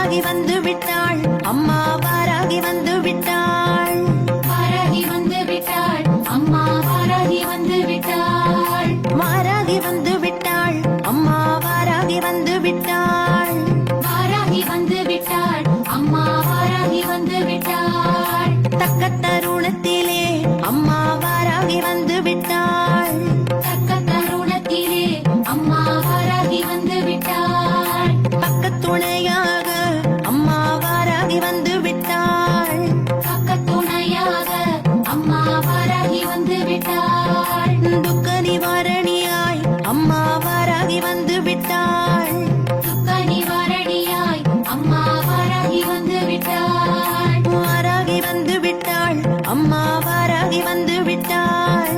வாராகி வந்து விட்டாள் அம்மா வாராகி வந்து விட்டாள் வாராகி வந்து விட்டாள் அம்மா வாராகி வந்து விட்டாள் வாராகி வந்து விட்டாள் அம்மா வாராகி வந்து விட்டாள் வாராகி வந்து விட்டாள் அம்மா வாராகி வந்து விட்டாள் தக்க தருணத்திலே அம்மா வாராகி வந்து விட்டாள் தக்க தருணத்திலே அம்மா வாராகி வந்து விட்டாள் பக்க துணையாக அம்மா வாராகி வந்து விட்டாள் பக்க துணையாக அம்மா வாராகி வந்து விட்டாள் துக்க நிவாரணியாய் அம்மா வாராகி வந்து விட்டாள் துக்க நிவாரணியாய் அம்மா வாராகி வந்து விட்டாள் வாராகி வந்து விட்டாள் அம்மா வாராகி வந்து விட்டாள்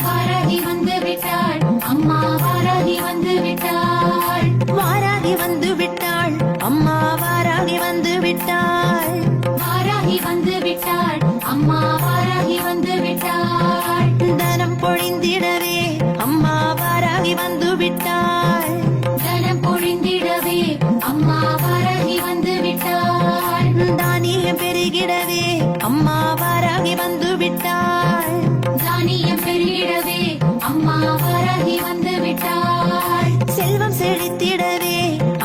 வாராகி வந்து விட்டாள் அம்மா வாராகி வந்து விட்டாள் வாராகி வந்து விட்டாள் அம்மா வாராகி வந்து விட்டாள் வாராகி வந்து விட்டாள் அம்மா வாராகி வந்து விட்டாள் தனம் பொழிந்திடவே அம்மா வாராகி வந்து விட்டாள் தனம் பொழிந்திடவே அம்மா வாராகி வந்து விட்டாள் தானியம் பெருகிடவே அம்மா வாராகி வந்து விட்டாள் தானியம் பெருகிடவே அம்மா வாராகி வந்து விட்டாள் செல்வம் செழித்திடவே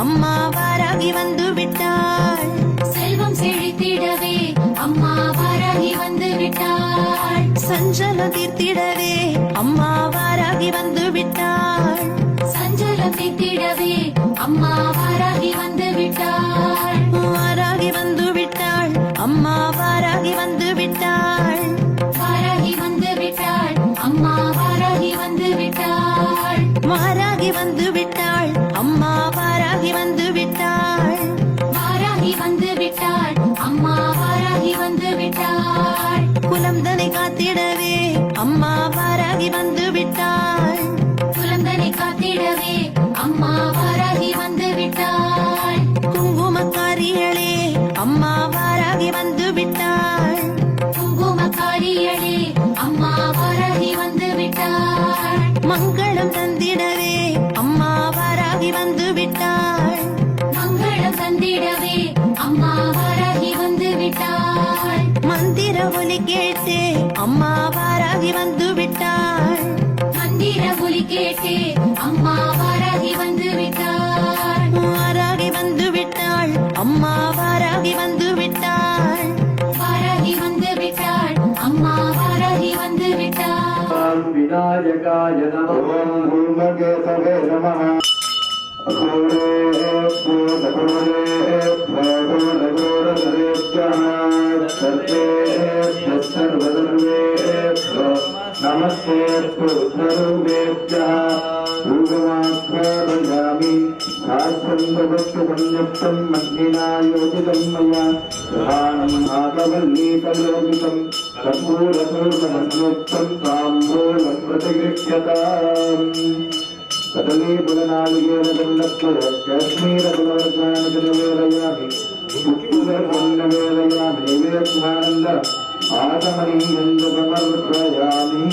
அம்மா வாராகி வந்து விட்டாள் செல்வம் செழித்திடவே அம்மா வாராகி வந்து விட்டாள் சஞ்சலம் தீர்த்திடவே அம்மா வாராகி வந்து விட்டாள் சஞ்சலம் தீர்த்திடவே அம்மா வாராகி வந்து விட்டாள் வாராகி வந்து விட்டாள் அம்மா வாராகி வந்து விட்டாள் வாராகி வந்து விட்டாள் அம்மா வாராகி வந்து விட்டாள் வாராகி வந்து விட்டாள் அம்மா வாராகி வந்து விட்டாள் வாராகி வந்து விட்டாள் அம்மா வாராகி வந்து விட்டாள் குலம் தனை காத்திடவே அம்மா வாராகி வந்து விட்டாள் குழந்தனை காத்திடவே அம்மா வாராகி வந்து விட்டாள் குங்குமக்காரிகளே அம்மா வாராகி வந்து விட்டாள் குங்குமக்காரிகளே அம்மா வாராகி வந்து விட்டாள் மங்களம் தந்திடவே அம்மா வாராகி வந்து விட்டாள் மங்களம் தந்திடவே அம்மா வாராகி வந்து விட்டாள் மந்திர ஒலி கேட்டு அம்மா வாராகி வந்து விட்டாள் மந்திர ஒலி கேட்டு அம்மா வாராகி வந்து விட்டாள் வாராகி வந்து விட்டாள் அம்மா வாராகி வந்து விட்டாள் வாராகி வந்து விட்டாள் அம்மா வாராகி வந்து விட்டாள் விநாயகாய நமः ஓம் பூமகேசவே நமः நமஸ்தே பூர்வமாத்மாயாமி சாஸ்வந்தவஸ்துபன்யப்தம் மத்தினாயோஜிதம் மயா பிரதானம் ஆகவல்லீதயோஜிதம் கற்பூரசூர்ணமன்யுக்தம் தாம்பூலம் பிரதிகృహ్యதாம் கதலி புலனாளிகேரதல்லத்வர காஷ்மீரபுலவர்ஜானஜனவேலயாமி புத்திரபுன்னவேலயாமி நிவேத்மானந்த ஆதமணியந்தபமர்ப்பயாமி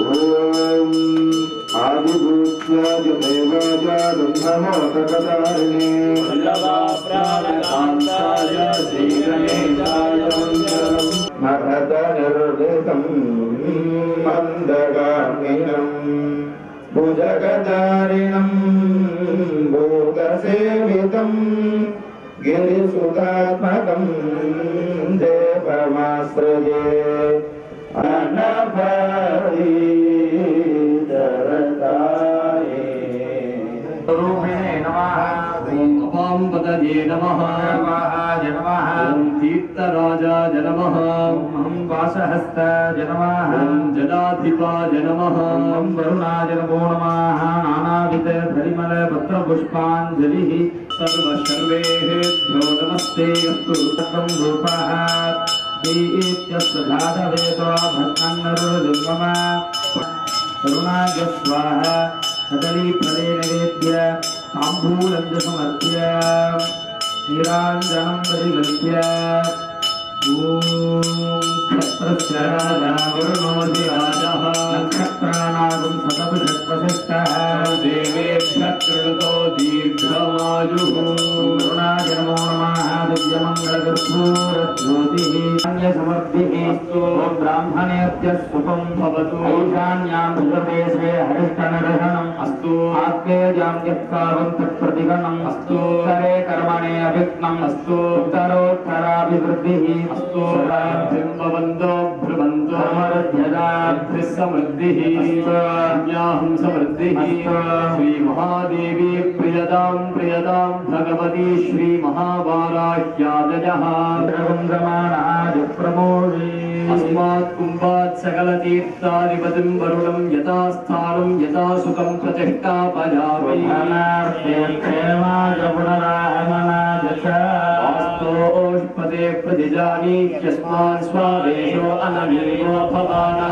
ஓம் ஆதிபூத்யாஜ தேவாஜாதம் நமோதகதாரிணே வல்லபாப்ராணகாந்தாய ஸ்ரீகணேசாய மங்களம் மகத நிர்திதம் மந்தகாமினம் भुजगधारिणं भोगसेवितं गिरिसुतात्मकं देवमाश्रये अनभारीधरताये रूपिणे नमः अपाम्बदये नमः वाहाय नमः तीर्थराजाय नमः वासहस्ताय नमः जलाधिपाय नमः वरुणाय नमो नमः नानाविध परिमल पत्र पुष्पाञ्जलिः सर्वशर्वेभ्यो नमस्ते अस्तु ततं रूपः दीप्यस्य जातवेदो भक्तन्नरुर्जन्मम करुणाय स्वाहा कदलीफले नैवेद्य ताम्बूलं च समर्प्य नीराञ्जनं परिगल्प्य क्षत्रस्य राजा वरुणोऽसि राजः नक्षत्राणागुं शतभिषक्वसिष्ठः देवेभ्यः कृणुतो दीर्घमायुः करुणाय नमो नमः दिव्यमङ्गलकर्पूरज्योतिः अन्यसमर्थिः ॐ ब्राह्मणेभ्य शुभं भवतु ईशान्यां भुजदेशे हरिष्ठनरहणम् अस्तु आत्मेयां यत्कावं तत्प्रतिगणम् अस्तु उत्तरे कर्मणे अभिघ्नम् अस्तु उत्तरोत्तराभिवृद्धिः अस्तु भवन्तो भ्रुवन्तो समृद्ध्यदाभ्यः समृद्धिः ज्ञाहं समृद्धिः श्रीमहादेवी प्रियतां प्रियतां भगवती श्रीमहावाराह्यादयः अस्मात् कुम्भात् सकलतीर्थाधिपतिं वरुणं यथा स्थानं यथा सुखं प्रतिष्ठापयामि वास्तोष्पदे प्रतिजानी यस्मान् स्वादेशो अनमीयो भवानः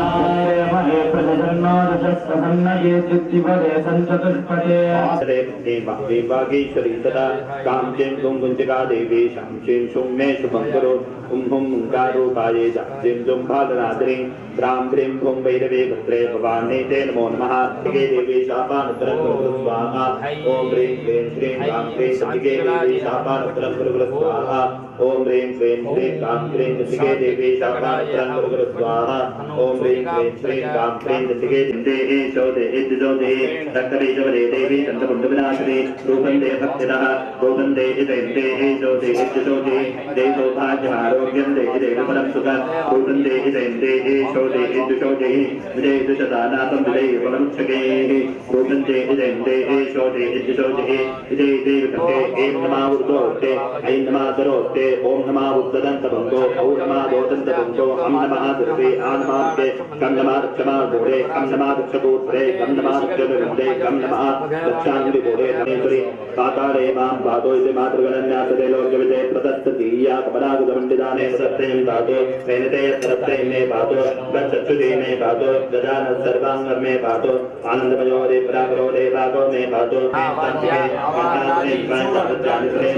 विभागेश्वरी तथा कामचें कुंकुंचिका देवी शामचें सौम्ये शुभं करोत् हुं ओंकारूपाये जाप्तिं जुं भालरात्रि ग्राम क्रीं भुं भैरवे भद्रे भवानी ते नमो नमः गे देवी शापानुत्तरं गुरु स्वाहा ओम ह्रीं क्लीं श्रीं गां क्लीं सतिगे देवी शापानुत्तरं गुरु स्वाहा ओम ह्रीं क्लीं श्रीं गां क्लीं सतिगे देवी शापानुत्तरं गुरु स्वाहा ओम ह्रीं क्लीं श्रीं गां क्लीं सतिगे देहि चौदे इद्दोदे रक्तबीजवदे देवी चन्द्रकुण्डविनाशिनी रूपं दे भक्तितः रूपं दे देहि चौदे इद्दोदे दे सौभाग्यमारोग्यं दे परं सुखं रूपं दे देहि चौदे इद्दोदे विदे दुशदानातं विदे परमुच्चकेः रूपं दे देहि चौदे इद्दोदे विदे देवकते ऐं नमः उद्दोते ऐं नमः करोते ओम नमः उद्दन्तबन्धो ओम नमः दोदन्तबन्धो हम नमः दुर्वे आनमः के कं नमः क्षमा बोले कं नमः क्षपूत्रे कं नमः क्षमविन्दे कं नमः रक्षांजलि बोले धनेश्वरी पाताले मां पादो इति मातृगणन्यासते लोकविदे प्रदत्ततीया कपदागुदमण्डिदाने सत्यं पादो वेनते यत्रत्ते मे पादो गच्छुदे मे पादो गजान सर्वांग मे पादो आनंदमयो रे परागरो रे पादो मे पादो तत्ते काताने कांताजानित्रे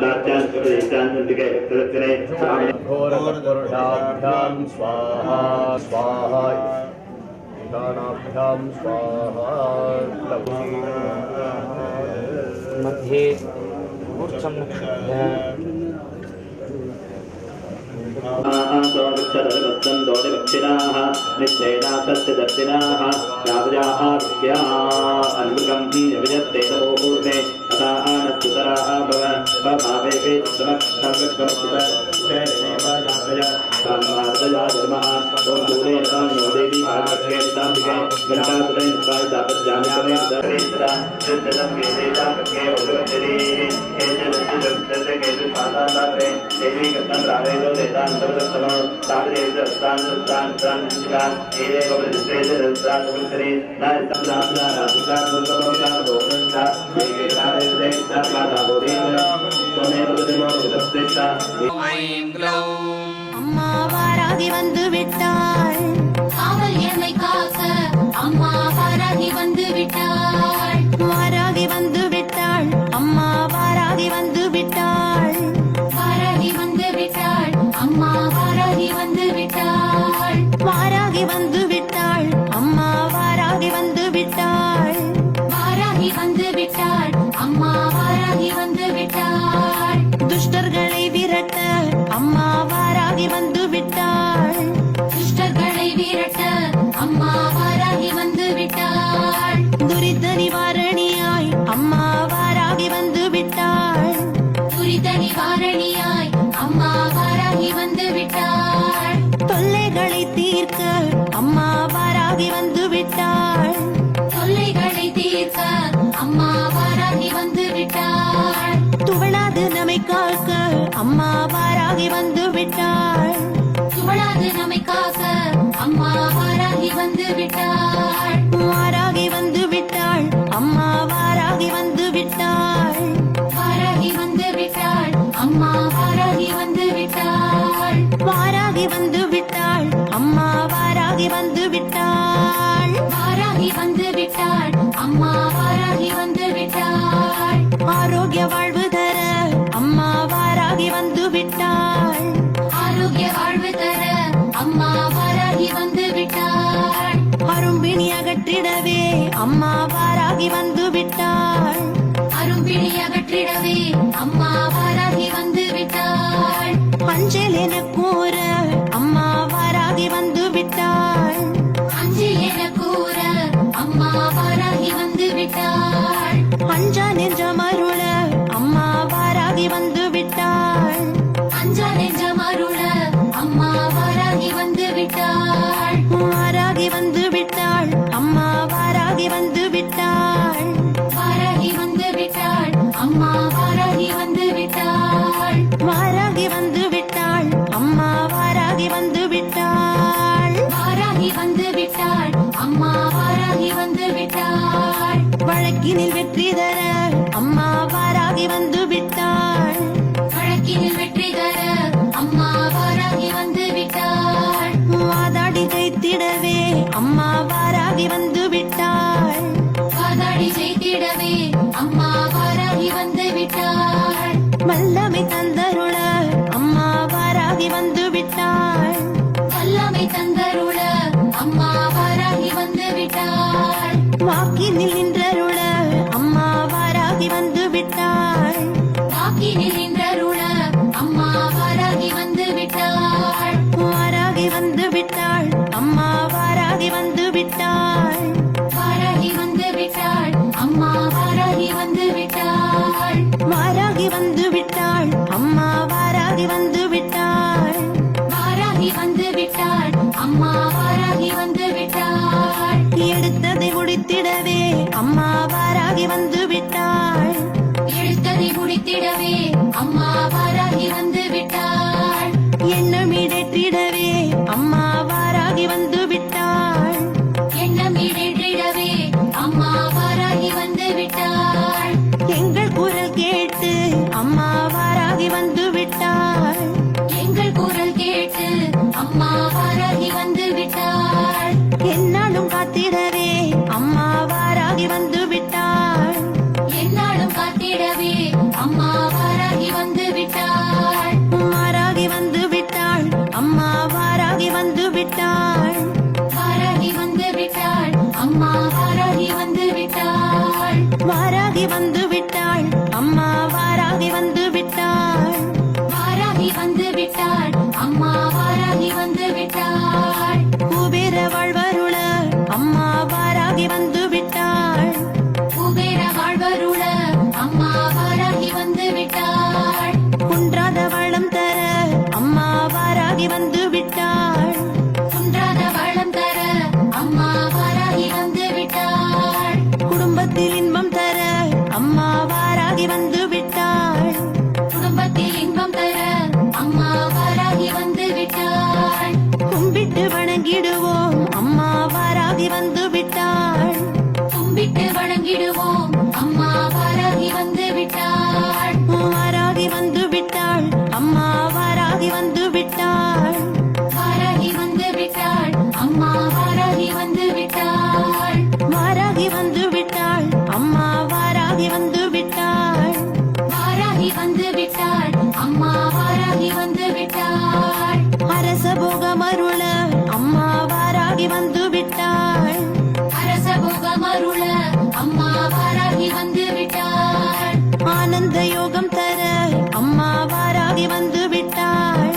राज्यां सुरेशां दिके प्रदत्तने घोरपुरुषाभ्यां स्वाहा स्वाहा दानाभ्यां स्वाहा मध्ये ऊर्ध्वं आदोक्षरवत्सं दोडवक्षिणाः निश्चयनाथस्य दर्शिनाः रावजाः अन्मृगं यविजत्ते तमोपूर्णे तथा आनस्तुतराः भवेपे समक्षमक्षमक्षित धर्मः ॐ दूरे नमो देवी भागवते ताम्बिके घण्टासुरे स्वायतापज्जामितमे दर्शेतरा शुद्धतं वेदेता कके भगवती केचन पादातात्रे देवी कथं रावेदो देतां सर्वदत्तमो तावदेवदत्तां एदेव प्रतिष्ठेतदत्तां पुरुषरे नायतम्लाम्ला रासुकात्मकमोगा भोगन्ता एकेतादेवदे तात्माता बोधेन्द्र त्वमेव प्रतिमो विदस्तेष्टा ऐं ग्लौं அம்மா வாராகி வந்து விட்டாள் காவல் எம்மை காக்க அம்மா வாராகி வந்து விட்டாள் வாராகி வந்து விட்டாள் அம்மா வாராகி வந்து விட்டாள் வாராகி வந்து விட்டாள் அம்மா வாராகி வந்து விட்டாள் வாராகி வந்து விட்டாள் அம்மா வாராகி வந்து விட்டாள் வாராகி வந்து விட்டாள் அம்மா வாராகி வந்து விட்டாள் துஷ்டர்களை விரட்ட அம்மா வாராகி வந்து விட்டாள் என கூற அம்மா வாராகி வந்து விட்டாள். அஞ்சு என கூற அம்மா வாராகி வந்து விட்டாள். அஞ்சா நெஞ்சம் அருள அம்மா வாராகி வந்து விட்டாள். அஞ்சா நெஞ்சம் அருள அம்மா வாராகி வந்து விட்டாள். வாராகி வந்து விட்டாள் அம்மா வாராகி வந்து விட்டாள். வாராகி வந்து விட்டாள் அம்மா வாராகி வந்து விட்டாள். வாராகி வந்து விட்டாள் அம்மா வாராகி வந்து விட்டாள். வாராகி வந்து விட்டாள் அம்மா வாராகி வந்து விட்டாள். வழக்கினில் வெற்றி தர அம்மா வாராகி வந்து விட்டாள். வழக்கினில் வெற்றி தர அம்மா வாராகி வந்து விட்டாள். வாதாடி ஜெயித்திடவே அம்மா வாராகி வந்து விட்டாள். வாதாடி ஜெயித்திடவே அம்மா வாராகி வந்து விட்டாள். வல்லமை தந்தருள அம்மா வாராகி வந்து விட்டாள். வல்லமை தந்தருள அம்மா வாராகி வந்து விட்டாள். வாக்கினில் நின்றருள அம்மா வாராகி வந்து விட்டாள். வாக்கினில் நின்றருள அம்மா வாராகி வந்து விட்டாள். வாராகி வந்து விட்டாள் அம்மா வாராகி வந்து விட்டாள். வாராகி வந்து விட்டாள் அம்மா வாராகி வந்து விட்டாள். வாராகி வந்து விட்டாள் அம்மா வாராகி வந்து விட்டாள். வாராகி வந்து விட்டாள் அம்மா வாராகி வந்து விட்டாள். எடுத்ததை முடித்திடவே அம்மா வாராகி வந்து விட்டாள். எடுத்ததை முடித்திடவே அம்மா வாராகி வந்து விட்டாள். எண்ணமிடற்றிடவே அம்மா வாராகி வந்து விட்டாள். எண்ணம் இடற்றிடவே அம்மா வாராகி வந்து விட்டாள். எங்கள் குரல் கேட்டு அம்மா வாராகி வந்து விட்டாள். எங்கள் குரல் கேட்டு அம்மா வாராகி வந்து விட்டாள். என்னாலும் காத்திடவே அம்மா வாராகி வந்து விட்டாள். என்னாலும் காத்திடவே அம்மா வாராகி வந்து விட்டாள். வாராகி வந்து விட்டாள் அம்மா வாராகி வந்து விட்டாள். வாராகி வந்து விட்டாள் அம்மா வாராகி வந்து விட்டாள். வாராகி வந்து விட்டாள் அம்மா வாராகி வந்து விட்டாள். வாராகி வந்து விட்டாள் அம்மா வாராகி வந்து விட்டாள். குபேர வாழ்வருள அம்மா வாராகி வந்து விட்டாள். குபேர வாழ்வருள அம்மா வாராகி வந்து விட்டாள். குன்றாத வளம் தர அம்மா வாராகி வந்து விட்டாள். குன்றாத வளம் தர அம்மா வாராகி வந்து விட்டாள். குடும்பத்தில் இன்பம் தர அம்மா வாராகி வந்து விட்டாள். குடும்பத்தில் இன்பம் தர அம்மா வாராகி வந்து விட்டாள். கும்பிட்டு வணங்கிடுவோம் அம்மா வாராகி வந்து விட்டாள். கும்பிட்டு வணங்கிடுவோம் அம்மா வாராகி வந்து விட்டாள். வாராகி வந்து விட்டாள் அம்மா வாராகி வந்து விட்டாள். வாராகி வந்து விட்டாள் அம்மா வாராகி வந்து விட்டாள். வாராகி வந்து விட்டாள் அம்மா வாராகி வந்து விட்டாள். வாராகி வந்து விட்டாள் அம்மா வாராகி வந்து விட்டாள். அரச போகமருள அம்மா வாராகி வந்து விட்டாள். அரச போகமருள அம்மா வாராகி வந்து விட்டாள். ஆனந்த யோகம் தர அம்மா வாராகி வந்து விட்டாள்.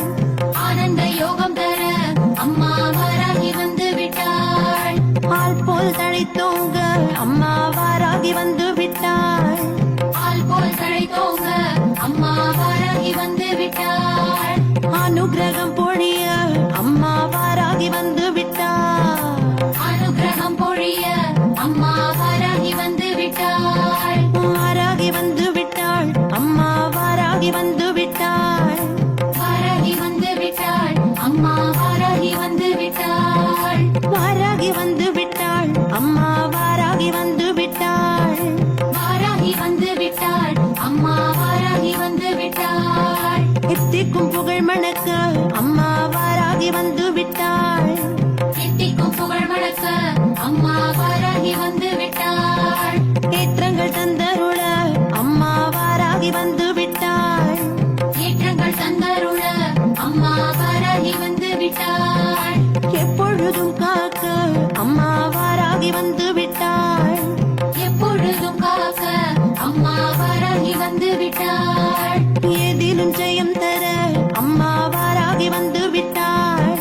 ஆனந்த யோகம் தர அம்மா வாராகி வந்து விட்டாள். ஆள் போல் தழைத்தோங்க அம்மா வாராகி வந்து விட்டாள். ஆள் போல் தழைத்தோங்க அம்மா வாராகி வந்து விட்டாள். அனுகிரகம் பொழிய அம்மா வாராகி வந்து விட்டாள். அனுகிரகம் பொழிய அம்மா வாராகி வந்து விட்டாள். வாராகி வந்து விட்டாள் அம்மா வாராகி வந்து விட்டாள். வாராகி வந்து விட்டாள் அம்மா வாராகி வந்து விட்டாள். வாராகி வந்து விட்டாள் அம்மா வாராகி வந்து விட்டாள். வாராகி வந்து விட்டாள் அம்மா வாராகி வந்து விட்டாள். எத்திக்கும் புகழ் மணக்க அம்மா வாராகி வந்து விட்டாள். எத்திக்கும் புகழ் மணக்க அம்மா வாராகி வந்து விட்டாள். ஏற்றங்கள் தந்தருள அம்மா வாராகி வந்து விட்டாள். ஏற்றங்கள் தந்தருள அம்மா வாராகி வந்து விட்டாள். எப்பொழுதும் காக்க அம்மா வாராகி வந்து விட்டாள். எப்பொழுதும் காக்க அம்மா வாராகி வந்து விட்டாள். ஏதிலும் ஜெயம் தர அம்மா வாராகி வாராகி வந்து விட்டாள்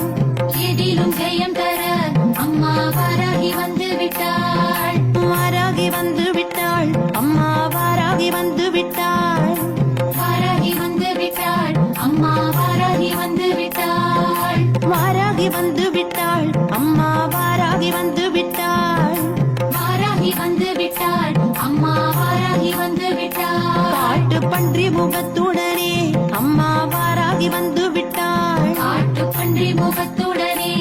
எதிலும் ஜெயம் தர அம்மா வாராகி வந்து விட்டாள் வாராகி வந்து விட்டாள் அம்மா வாராகி வந்து விட்டாள் வாராகி வந்து விட்டாள் அம்மா வாராகி வந்து விட்டாள் வாராகி வந்து விட்டாள் அம்மா வாராகி வந்து விட்டாள் வாராகி வந்து விட்டாள் அம்மா வாராகி வந்து விட்டாள் காட்டு பன்றி முகத்துடனே அம்மா வாராகி வந்து விட்டாள் காட்டுப்பன்றி முகத்துடனே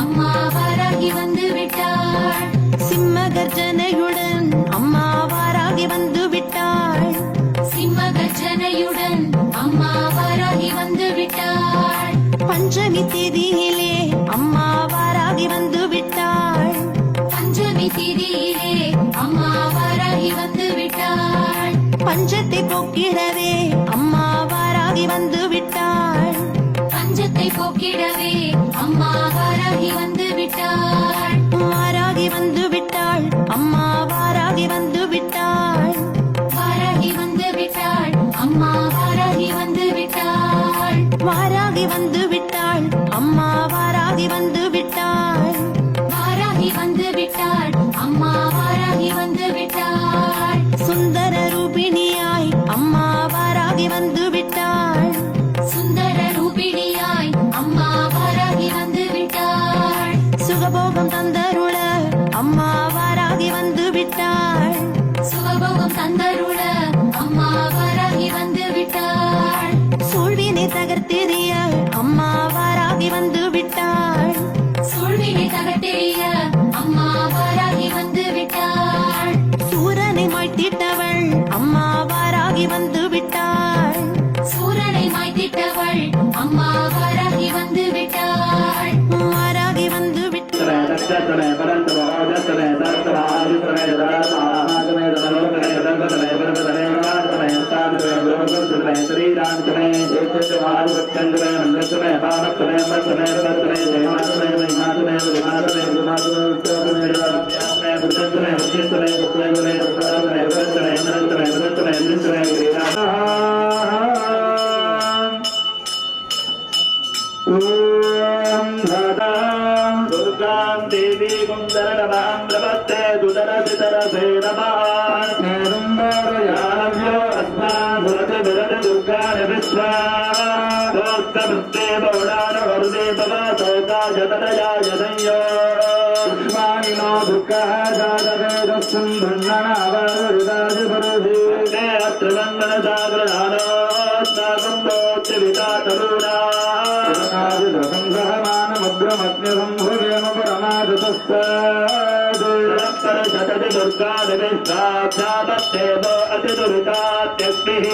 அம்மா வாராகி வந்து விட்டாள் சிம்ம கர்ஜனையுடன் அம்மா வாராகி வந்து விட்டாள் சிம்ம கர்ஜனையுடன் அம்மா வாராகி வந்து விட்டாள் பஞ்சமி தேதியிலே அம்மா வாராகி வந்து விட்டாள் பஞ்சமி திதியிலே அம்மா வாராகி வந்து விட்டாள் பஞ்சத்தை போக்கிடவே அம்மா வாராகி வந்து விட்டாள் பஞ்சத்தை போக்கிடவே அம்மா வாராகி வந்து விட்டாள் வாராகி வந்து விட்டாள் அம்மா வாராகி வந்து விட்டாள் வாராகி வந்து விட்டாள் அம்மா வாராகி வந்து விட்டாள் வாராகி வந்து விட்டாள் அம்மா வாராகி வந்து விட்டாள் வாராகி வந்து விட்டாள் அம்மா வாராகி வந்து விட்டாள் சுந்தர ரூபிணியாய் அம்மா வாராகி வந்து விட்டாள் சுந்தர ரூபிணியாய் அம்மா வாராகி வந்து விட்டாள் சுகபோகம் தந்தருள அம்மா வாராகி வந்து விட்டாள் சுகபோகம் தந்தருள அம்மா வாராகி வந்து விட்டாள் சூழ்வினை தகர்த்தெறிய அம்மா வாராகி வந்து விட்டாள் சூழ்வினை தகட்டெறிய அம்மா வாராகி வந்து விட்டாள் சூரனை மாய்த்திட்டவள் அம்மா வாராகி வந்து விட்டாள் சூரனை மாய்த்திட்டவள் அம்மா வாராகி வந்து விட்டாள் வாராகி வந்து விட்டாள் दुर्गां देवी कुन्दरनमां प्रपत्ते दुदरसितरसे नमः नेरुम्बरयाव्यो अस्मान् भवति विरति दुर्गानि विश्वा दोक्तवृत्ते बौडान वरुदे भवतोका जतनया यदयो पुष्पाणिनो दुःखः जातवेदस्सं भण्डनावरुदाजिपरुधि ते अत्र वन्दनसागरदानो स्नागम्बोच्च वितातरुणा सहमानमग्रमग्निसंभुवेम परमादतस्तादुरपरशतति दुर्गादिविश्वाभ्यापत्तेव अतिदुरितात्यग्निः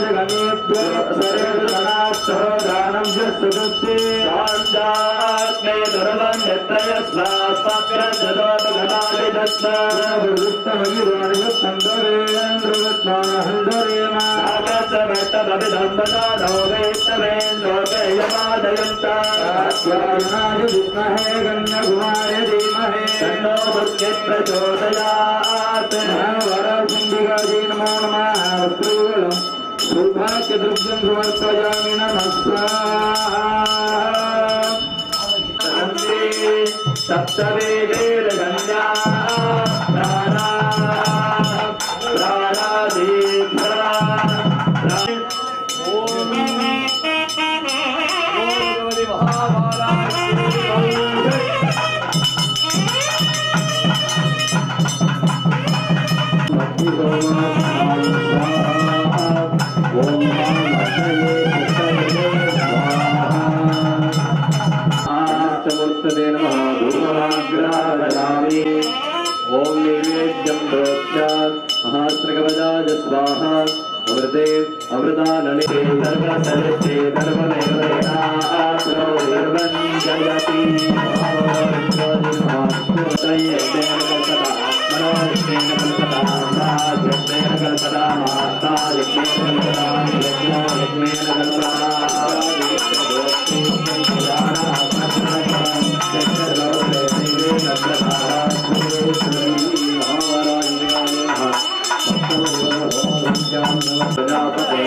जगमेभ्यो सरेदनास्थो दानं यस्सदस्ये सान्दाग्ने दुर्वन्यत्रयस्वास्मग्रजलोपगणादिदस्मगिरोणिगत्सन्दरेन्द्रवत्मानहन्दरेम आकाशमेट्टमभिधम्बता नोवेत्तवेन्द्रोपेयमादयन्ता स्वायनाय विद्महे कन्याकुमारी धीमहि तन्नो दुर्गे प्रचोदयात् वरसिंहिकायै नमो नमः वस्त्रयूलं सौभाग्यद्रव्यं समर्पयामि नमः स्वाहा सप्तवेदेर्गन्या प्राणादीक्षरा ओम नैवेद्यं प्रोक्ष्यात् महास्त्रकवचाय स्वाहा अमृते अमृतानने सर्वसरिष्ठे धर्ममेवैनात्रो सर्वं जयति मनोयज्ञेन कल्पता महायज्ञेन कल्पता महात्मायज्ञेन कल्पता प्रजापते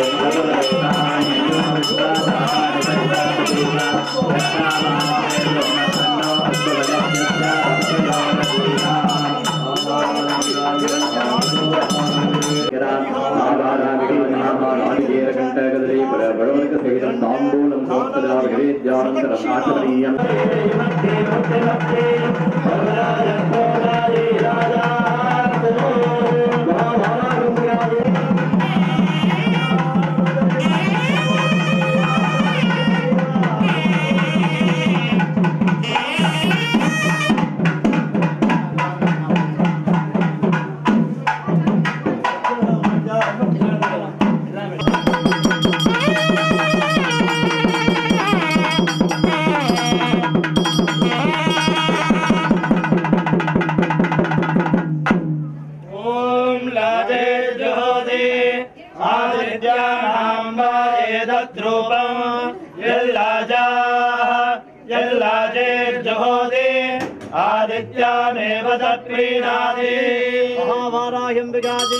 வடவர்க்க சகிதம் தாம்பூலம் சமர்ப்பதாவகவே தியானந்தரம் ஆச்சமனீயம் आदित्यामेव तत्प्रीणादि महावाराह्यम्बिकायै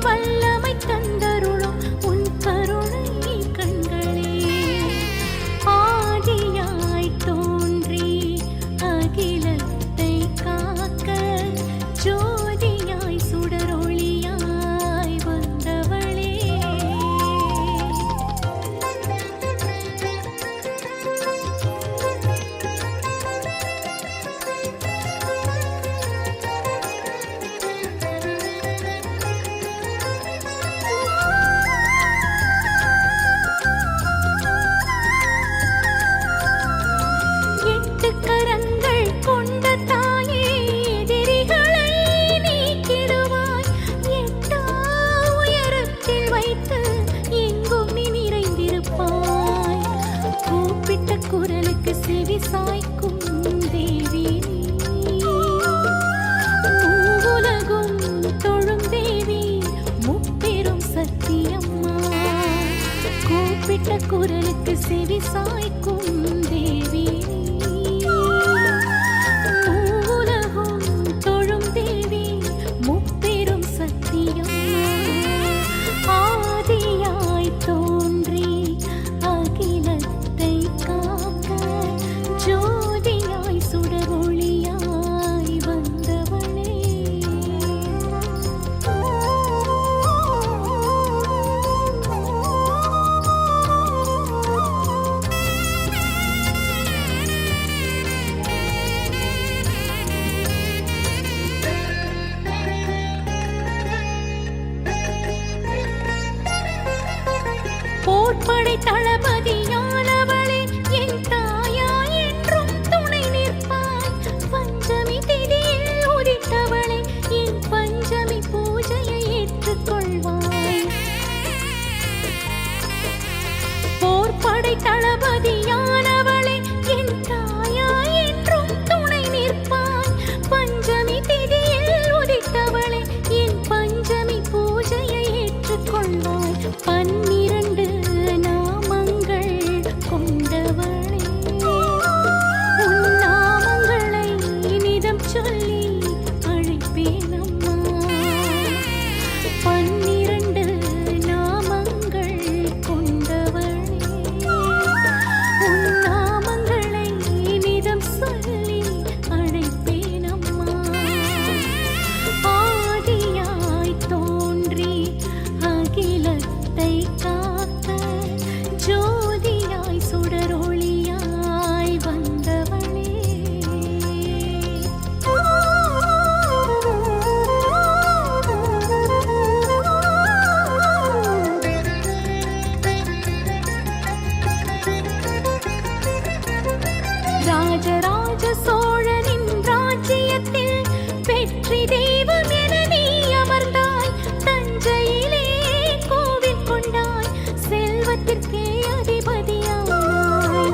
வல்லமை சாய்க்கும் தேவி மூவுலகும் தொழும் தேவி முப்பெரும் சத்தியம் ஆதியாய் தோன்றி அகிலத்தை காக்க ஜோதியாய் சுடரொளியாய் வந்தவளே போர்ப்படை தளபதியானவளே என் தாயா என்றும் துணை நிற்பாய் பஞ்சமி திதியில் உதித்தவளே என் பஞ்சமி பூஜையை ஏற்றுக்கொள்வாய் போர்ப்படை தளபதியானவளே என் தாயா என்றும் துணை நிற்பாய் பஞ்சமி திதியில் உதித்தவளே என் பஞ்சமி பூஜையை ஏற்றுக்கொள்வாய் 12 நாமங்கள் கொண்டவளே உன் நாமங்களை இனிதம் சொல்லி அழைப்பேனம்மா 12 நாமங்கள் கொண்டவளே உன் நாமங்களை இனிதம் சொல்லி அழைப்பேனம்மா ஆதியாய் தோன்றி அகிலத்தை காக்க ஜோதியாய் சுடரொளியாய் வந்தவளே ராஜராஜ சோழனின் ராஜ்யத்தில் வெற்றி தெய்வம் என நீ அமர்ந்தாய் தஞ்சையிலே கோவில் கொண்டாய் செல்வத்திற்கே அதிபதியானாய்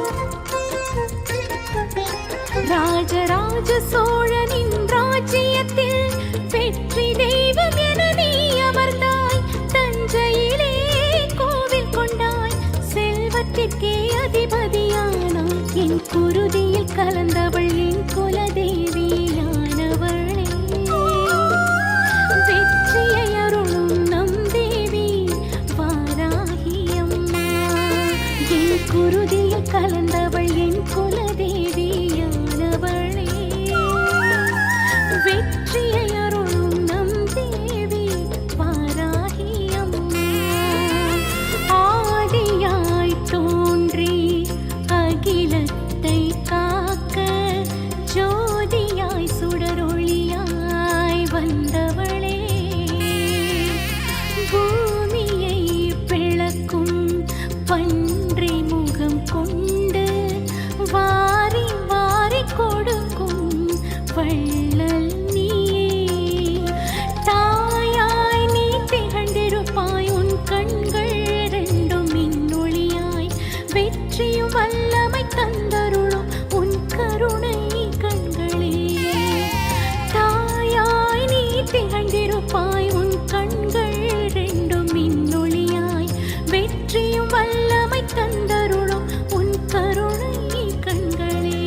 ராஜராஜ சோழனின் ராஜ்யத்தில் வெற்றி தெய்வம் என நீ அமர்ந்தாய் தஞ்சையிலே கோவில் கொண்டாய் செல்வத்திற்கே அதிபதியானாய் என் குருதியில் கலந்தவள் என் குலதேவியானவளே வெற்றியை அருளும் நம் தேவி வாராகியம்மா என் குருதியில் கலந்தவள் என் குலதேவியானவளே வெற்றியை அருளும் நம் தேவி வாராகியம்மா ஆதியாய் தோன்றி அகிலத்தை காக்க ஜோதியாய் சுடரொளியாய் வந்தவளே பூமியை பிளக்கும் பன்றி முகம் கொண்டு வாரி வாரி கொடுக்கும் வள்ளல் நீயே தாயாய் நீ திகழ்ந்திருப்பாய் உன் கண்கள் ரெண்டும் மின்னொளியாய் வெற்றியும் வல்லமை தந்தருளும் உன் கருணை கண்களே தாயாய் நீ திகழ்ந்திருப்பாய் உன் கண்கள் ரெண்டும் மின்னொளியாய் வெற்றியும் வல்லமை தந்தருளும் உன் கருணை கண்களே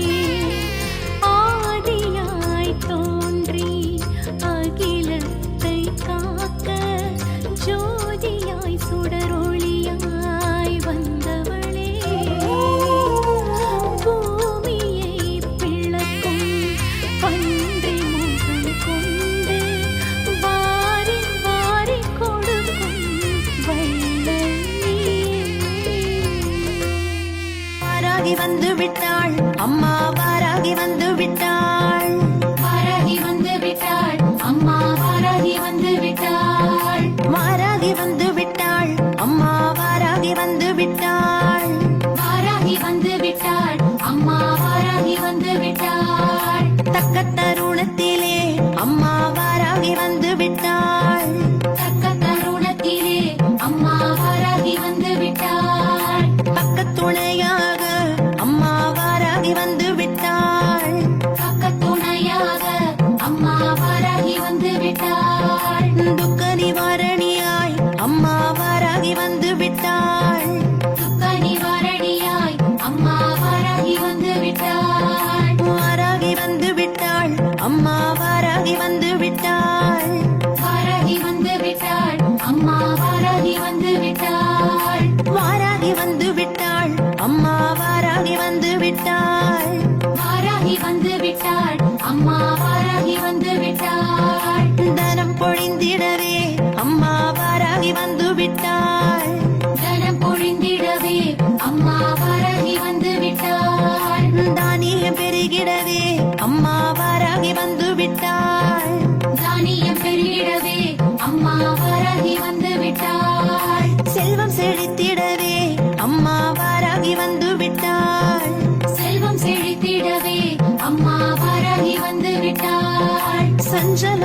ஆதியாய் தோன்றி அகிலத்தை காக்க ஜோதியாய் சுடரொளியாய் வந்தவளே பூமியை பிளக்கும் பன்றி முகம் கொண்டு வாரி வாரி கொடுக்கும் வள்ளல் நீயே. வாராகி வந்து விட்டாள் அம்மா வாராகி வந்து விட்டாள் வாராகி வந்து விட்டாள் அம்மா வாராகி வந்து விட்டாள் வாராகி வந்து விட்டாள் அம்மா வாராகி வந்து விட்டாள் வாராகி வந்து விட்டாள் அம்மா வாராகி வந்து விட்டாள் தக்க தருணத்திலே அம்மா வாராகி வந்து விட்டாள் தக்க தருணத்திலே அம்மா வாராகி வந்து விட்டாள் பக்கத்துணையாக அம்மா வாராகி வந்து விட்டாள் பக்க துணையாக அம்மா வாராகி வந்து விட்டாள் துக்க நிவாரணியாய் அம்மா வாராகி வந்து விட்டாள் துக்க நிவாரணியாய்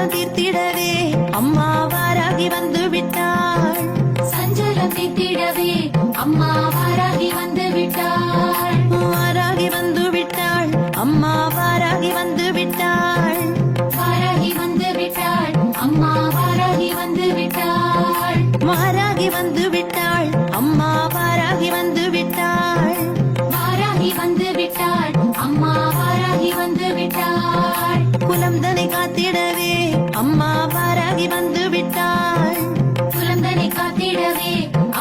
சஞ்சலம் தீர்த்திடவே அம்மா வாராகி வந்து விட்டாள். சஞ்சலம் தீர்த்திடவே அம்மா வாராகி வந்து விட்டாள். வாராகி வந்து விட்டாள் அம்மா வாராகி வந்து விட்டாள். வாராகி வந்து விட்டாள் அம்மா வாராகி வந்து விட்டாள். வாராகி வந்து விட்டாள் அம்மா வாராகி வந்து விட்டாள். வாராகி வந்து விட்டாள் அம்மா வாராகி வந்து விட்டாள். குலம் தனை காத்திடவே அம்மா வாராகி வந்து விட்டாள். குழந்தனை காத்திடவே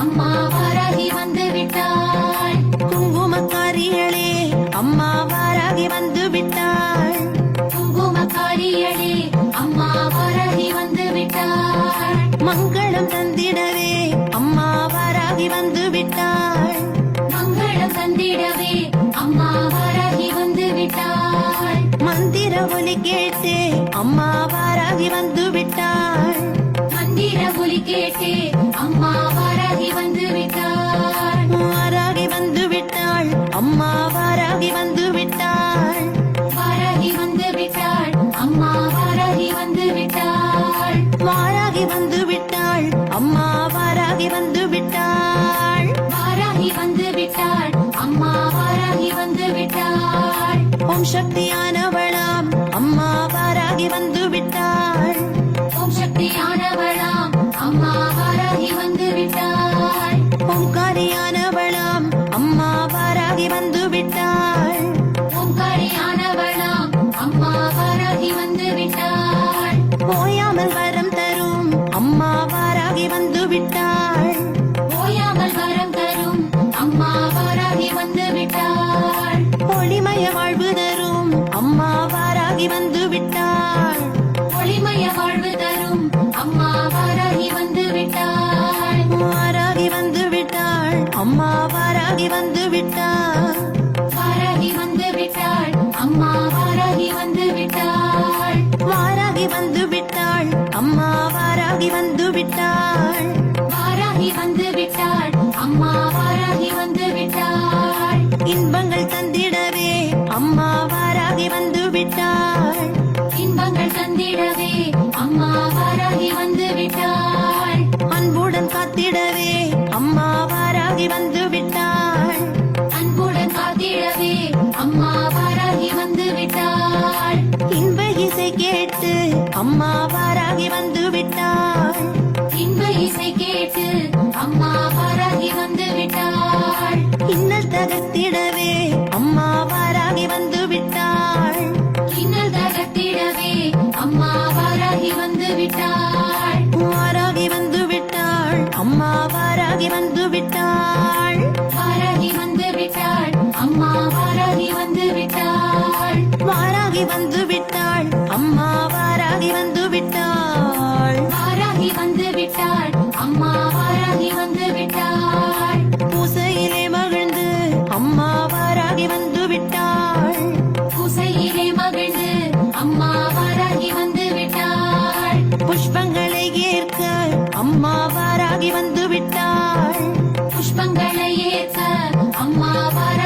அம்மா வாராகி வந்து விட்டாள். குங்குமக்காரிகளே அம்மா வாராகி வந்து விட்டாள். குங்குமக்காரிகளே அம்மா வாராகி வந்து விட்டாள். மங்களம் தந்திடவே அம்மா வாராகி வந்து விட்டாள். மங்களம் தந்திடவே அம்மா வாராகி வந்து விட்டாள். மந்திர ஒலி கேட்டு அம்மா வாராகி வந்து விட்டாள். மந்திர ஒலி கேட்டு அம்மா வாராகி வந்து விட்டாள். வாராகி வந்து விட்டாள் அம்மா வாராகி வந்து விட்டாள். வாராகி வந்து விட்டாள் அம்மா வாராகி வந்து விட்டாள். வாராகி வந்து விட்டாள் அம்மா வாராகி வந்து விட்டாள். வாராகி வந்து விட்டாள் அம்மா வாராகி வந்து விட்டாள். ஓம் சக்தியானவளாம் அம்மா வாராகி வந்து விட்டாள். ஓம் சக்தியானவளாம் அம்மா வாராகி வந்து விட்டாள். ஓம்காரியானவளாம் அம்மா வாராகி வந்து விட்டாள். ஓம்காரியானவளாம் அம்மா வாராகி வந்து விட்டாள். ஓயாமல் வரம் தரும் அம்மா வாராகி வந்து விட்டாள். ஓயாமல் வரம் தரும் அம்மா வாராகி வந்து விட்டாள். ஒளிமய வாழ்வு தரும் அம்மா வாராகி வந்து விட்டாள். ஒளிமய வாழ்வு தரும் அம்மா வாராகி வந்து விட்டாள். வாராகி வந்து விட்டாள் அம்மா வாராகி வந்து விட்டாள். வாராகி வந்து விட்டாள் அம்மா வாராகி வந்து விட்டாள். வாராகி வந்து விட்டாள் அம்மா வாராகி வந்து விட்டாள். வாராகி வந்து விட்டாள் அம்மா வாராகி வந்து விட்டாள். இன்பங்கள் தந்திடவே அம்மா வாராகி வந்து விட்டாள். இன்பங்கள் தந்திடவே அம்மா வாராகி வந்து விட்டாள். அன்புடன் காத்திடவே அம்மா வாராகி வந்து விட்டாள். அன்புடன் காத்திடவே அம்மா வாராகி வந்து விட்டாள். இன்ப இசை கேட்டு அம்மா வாராகி வந்து விட்டாள். இன்ப இசை கேட்டு அம்மா வாராகி வந்து விட்டாள். இன்னல் தகர்த்திடவே அம்மா வாராகி வந்து விட்டாள். இன்னல் தகர்த்திடவே அம்மா வாராகி வந்து விட்டாள். வாராகி வந்து விட்டாள் அம்மா வாராகி வந்து விட்டாள். வாராகி வந்து விட்டாள் அம்மா வாராகி வந்து விட்டாள். வாராகி வந்து விட்டாள் அம்மா வாராகி வந்து விட்டாள். வாராகி வந்து விட்டாள் அம்மா வாராகி வந்து விட்டாள். பூசையிலே மகிழ்ந்து அம்மா வாராகி வந்து விட்டாள். பூசையிலே மகிழ்ந்து அம்மா வாராகி வந்து விட்டாள். புஷ்பங்களை ஏற்க அம்மா வாராகி வந்து விட்டாள். புஷ்பங்களை ஏற்க அம்மா வாராகி